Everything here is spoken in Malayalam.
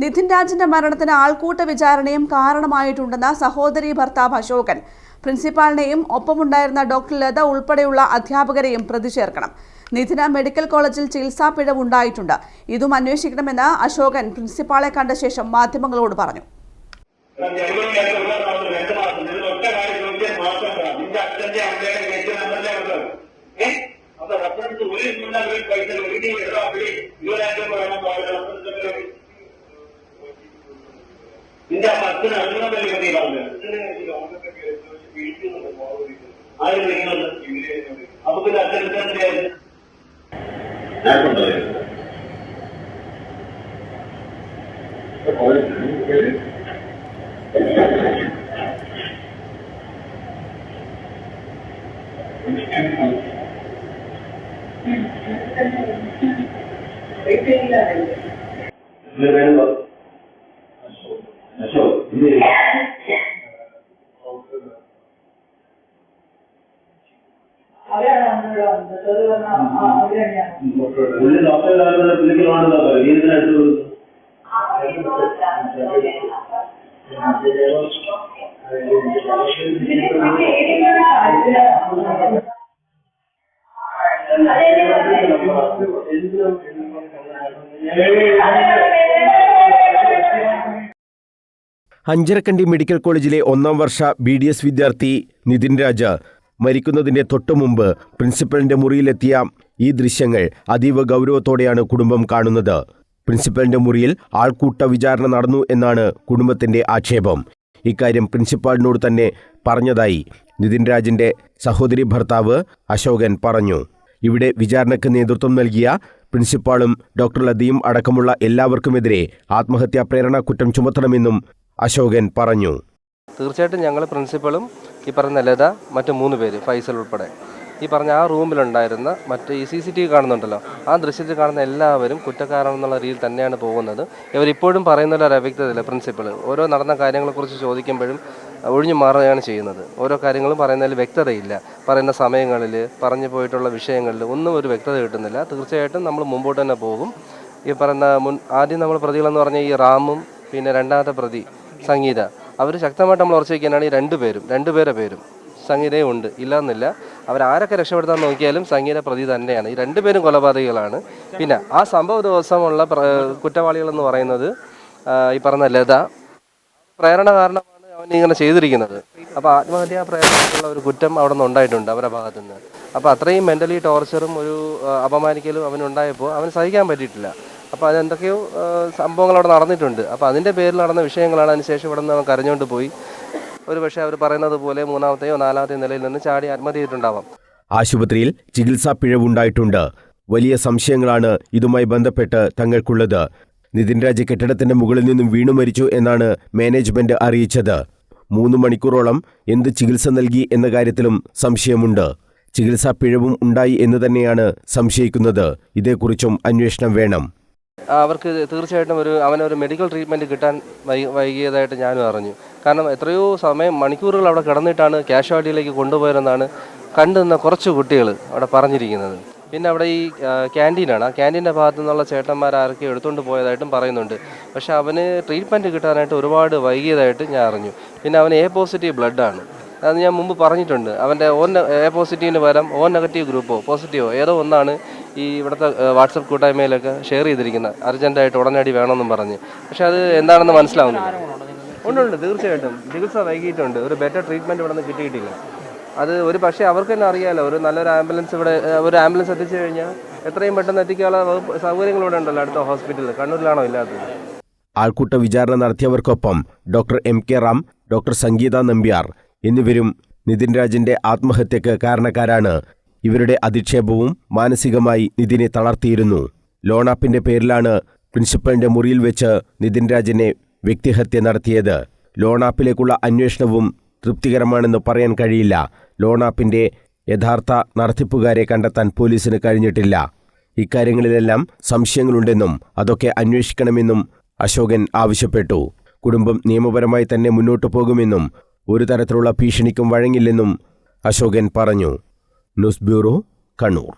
നിതിൻ രാജിന്റെ മരണത്തിന് ആൾക്കൂട്ട വിചാരണയും കാരണമായിട്ടുണ്ടെന്ന സഹോദരി ഭർത്താവ് അശോകൻ പ്രിൻസിപ്പാളിനെയും ഒപ്പമുണ്ടായിരുന്ന ഡോക്ടർ ലത ഉൾപ്പെടെയുള്ള അധ്യാപകരെയും പ്രതി ചേർക്കണം. നിതിന് മെഡിക്കൽ കോളേജിൽ ചികിത്സാ പിഴവുണ്ടായിട്ടുണ്ട്. ഇതും അന്വേഷിക്കണമെന്ന് അശോകൻ പ്രിൻസിപ്പാളെ കണ്ട ശേഷം മാധ്യമങ്ങളോട് പറഞ്ഞു. അഞ്ചരക്കണ്ടി മെഡിക്കൽ കോളേജിലെ 1ാം വർഷ BDS വിദ്യാർത്ഥി നിതിൻ രാജ് മരിക്കുന്നതിന്റെ തൊട്ടുമുമ്പ് പ്രിൻസിപ്പലിന്റെ മുറിയിലെത്തിയ ഈ ദൃശ്യങ്ങൾ അതീവ ഗൗരവത്തോടെയാണ് കുടുംബം കാണുന്നത്. പ്രിൻസിപ്പലിന്റെ മുറിയിൽ ആൾക്കൂട്ട വിചാരണ നടന്നു എന്നാണ് കുടുംബത്തിന്റെ ആക്ഷേപം. ഇക്കാര്യം പ്രിൻസിപ്പാളിനോട് തന്നെ പറഞ്ഞതായി നിതിൻ രാജിന്റെ സഹോദരി ഭർത്താവ് അശോകൻ പറഞ്ഞു. ഇവിടെ വിചാരണയ്ക്ക് നേതൃത്വം നൽകിയ പ്രിൻസിപ്പാളും ഡോക്ടർ ലതയും അടക്കമുള്ള എല്ലാവർക്കുമെതിരെ ആത്മഹത്യാ പ്രേരണ കുറ്റം ചുമത്തണമെന്നും അശോകൻ പറഞ്ഞു. തീർച്ചയായിട്ടും ഞങ്ങൾ പ്രിൻസിപ്പളും ഈ പറഞ്ഞ ലത മറ്റു 3 പേര് ഫൈസൽ ഉൾപ്പെടെ ഈ പറഞ്ഞ ആ റൂമിലുണ്ടായിരുന്ന മറ്റ് ഈ CCTV കാണുന്നുണ്ടല്ലോ, ആ ദൃശ്യത്തിൽ കാണുന്ന എല്ലാവരും കുറ്റക്കാരാണെന്നുള്ള രീതിയിൽ തന്നെയാണ് പോകുന്നത്. ഇവരിപ്പോഴും പറയുന്ന ഒരു അവ്യക്തതയില്ല. പ്രിൻസിപ്പൾ ഓരോ നടന്ന കാര്യങ്ങളെക്കുറിച്ച് ചോദിക്കുമ്പോഴും ഒഴിഞ്ഞു മാറുകയാണ് ചെയ്യുന്നത്. ഓരോ കാര്യങ്ങളും പറയുന്നതിൽ വ്യക്തതയില്ല. പറയുന്ന സമയങ്ങളിൽ പറഞ്ഞു പോയിട്ടുള്ള വിഷയങ്ങളിൽ ഒന്നും ഒരു വ്യക്തത കിട്ടുന്നില്ല. തീർച്ചയായിട്ടും നമ്മൾ മുമ്പോട്ട് തന്നെ പോകും. ഈ പറയുന്ന ആദ്യം നമ്മൾ പ്രതികളെന്ന് പറഞ്ഞാൽ ഈ റാമും പിന്നെ രണ്ടാമത്തെ പ്രതി സംഗീത, അവർ ശക്തമായിട്ട് നമ്മൾ ഉറച്ചു വയ്ക്കാനാണ് ഈ രണ്ടുപേരെ പേരും സംഗീതയും ഉണ്ട്, ഇല്ലയെന്നില്ല. അവരാരൊക്കെ രക്ഷപ്പെടുത്താൻ നോക്കിയാലും സംഗീത പ്രതി തന്നെയാണ്. ഈ 2 പേരും കൊലപാതകികളാണ്. പിന്നെ ആ സംഭവ ദിവസമുള്ള കുറ്റവാളികളെന്ന് പറയുന്നത് ഈ പറഞ്ഞ ലത പ്രേരണ കാരണമാണ് അവൻ ഇങ്ങനെ ചെയ്തിരിക്കുന്നത്. അപ്പോൾ ആത്മഹത്യാ പ്രേരണയുള്ള ഒരു കുറ്റം അവിടെ നിന്ന് ഉണ്ടായിട്ടുണ്ട് അവരുടെ ഭാഗത്തു നിന്ന്. അപ്പോൾ അത്രയും മെൻ്റലി ടോർച്ചറും ഒരു അപമാനിക്കലും അവനുണ്ടായപ്പോൾ അവന് സഹിക്കാൻ പറ്റിയിട്ടില്ല. അപ്പോൾ അതെന്തൊക്കെയോ സംഭവങ്ങൾ അവിടെ നടന്നിട്ടുണ്ട്. അപ്പോൾ അതിൻ്റെ പേരിൽ നടന്ന വിഷയങ്ങളാണ്. അതിനുശേഷം ഇവിടെ നിന്ന് അവൻ കരഞ്ഞുകൊണ്ട് പോയി. ഒരു പക്ഷേ അവർ പറയുന്നത് പോലെ 3ാമത്തെയോ 4ാമത്തെയോ നിലയിൽ നിന്ന് ചാടി ആത്മഹത്യ ചെയ്തിട്ടുണ്ടാവാം. ആശുപത്രിയിൽ ചികിത്സാ പിഴവുണ്ടായിട്ടുണ്ട്. വലിയ സംശയങ്ങളാണ് ഇതുമായി ബന്ധപ്പെട്ട് തങ്ങൾക്കുള്ളത്. നിതിൻ രാജ് കെട്ടിടത്തിന്റെ മുകളിൽ നിന്നും വീണു മരിച്ചു എന്നാണ് മാനേജ്മെന്റ് അറിയിച്ചത്. 3 മണിക്കൂറോളം എന്ത് ചികിത്സ നൽകി എന്ന കാര്യത്തിലും സംശയമുണ്ട്. ചികിത്സാ പിഴവും ഉണ്ടായി എന്ന് തന്നെയാണ് സംശയിക്കുന്നത്. ഇതേക്കുറിച്ചും അന്വേഷണം വേണം. അവർക്ക് തീർച്ചയായിട്ടും അവനൊരു മെഡിക്കൽ ട്രീറ്റ്മെൻറ്റ് കിട്ടാൻ വൈകിയതായിട്ട് ഞാനും അറിഞ്ഞു. കാരണം എത്രയോ സമയം മണിക്കൂറുകൾ അവിടെ കിടന്നിട്ടാണ് കാഷ്വാലിറ്റിയിലേക്ക് കൊണ്ടുപോയതെന്നാണ് കണ്ടുനിന്ന കുറച്ച് കുട്ടികൾ അവിടെ പറഞ്ഞിരിക്കുന്നത്. പിന്നെ അവിടെ ഈ ക്യാൻറ്റീനാണ്. ആ ക്യാൻറ്റീൻ്റെ ഭാഗത്തു നിന്നുള്ള ചേട്ടന്മാരാരൊക്കെ എടുത്തുകൊണ്ട് പോയതായിട്ടും പറയുന്നുണ്ട്. പക്ഷേ അവന് ട്രീറ്റ്മെൻറ്റ് കിട്ടാനായിട്ട് ഒരുപാട് വൈകിയതായിട്ട് ഞാൻ അറിഞ്ഞു. പിന്നെ അവന് A+ ബ്ലഡാണ്. അത് ഞാൻ മുമ്പ് പറഞ്ഞിട്ടുണ്ട്. അവൻ്റെ A+ പകരം O- ഗ്രൂപ്പോ പോസിറ്റീവോ ഏതോ ഒന്നാണ് ഈ ഇവിടുത്തെ വാട്സപ്പ് കൂട്ടായ്മയിലൊക്കെ ഷെയർ ചെയ്തിരിക്കുന്നത്. അർജൻറ്റായിട്ട് ഉടനടി വേണമെന്നും പറഞ്ഞ്. പക്ഷെ അത് എന്താണെന്ന് മനസ്സിലാവുന്നില്ല. ഉണ്ട്, തീർച്ചയായിട്ടും ചികിത്സ വൈകിയിട്ടുണ്ട്. ഒരു ബെറ്റർ ട്രീറ്റ്മെൻറ്റ് ഇവിടെ നിന്ന് കിട്ടിയിട്ടില്ല. അത് ഒരു പക്ഷേ അവർക്ക് തന്നെ അറിയാമല്ലോ, ഒരു നല്ലൊരു ആംബുലൻസ് എത്തിച്ചു കഴിഞ്ഞാൽ എത്രയും പെട്ടെന്ന് എത്തിക്കാനുള്ള സൗകര്യങ്ങൾ ഇവിടെ ഉണ്ടല്ലോ അടുത്ത ഹോസ്പിറ്റലിൽ. കണ്ണൂരിലാണോ ഇല്ലാത്തത്? ആൾക്കൂട്ട വിചാരണ നടത്തിയവർക്കൊപ്പം ഡോക്ടർ MK റാം, ഡോക്ടർ സംഗീത നമ്പ്യാർ എന്നിവരും നിതിൻ രാജിന്റെ ആത്മഹത്യക്ക് കാരണക്കാരാണ്. ഇവരുടെ അധിക്ഷേപവും മാനസികമായി നിതിനെ തളർത്തിയിരുന്നു. ലോൺ ആപ്പിന്റെ പേരിലാണ് പ്രിൻസിപ്പലിന്റെ മുറിയിൽ വെച്ച് നിതിൻ രാജിനെ വ്യക്തിഹത്യ നടത്തിയത്. ലോൺ ആപ്പിലേക്കുള്ള അന്വേഷണവും തൃപ്തികരമാണെന്ന് പറയാൻ കഴിയില്ല. ലോൺ ആപ്പിന്റെ യഥാർത്ഥ നടത്തിപ്പുകാരെ കണ്ടെത്താൻ പോലീസിന് കഴിഞ്ഞിട്ടില്ല. ഇക്കാര്യങ്ങളിലെല്ലാം സംശയങ്ങളുണ്ടെന്നും അതൊക്കെ അന്വേഷിക്കണമെന്നും അശോകൻ ആവശ്യപ്പെട്ടു. കുടുംബം നിയമപരമായി തന്നെ മുന്നോട്ടു പോകുമെന്നും ഒരു തരത്തിലുള്ള ഭീഷണിക്കും വഴങ്ങില്ലെന്നും അശോകൻ പറഞ്ഞു. News bureau, Kannur.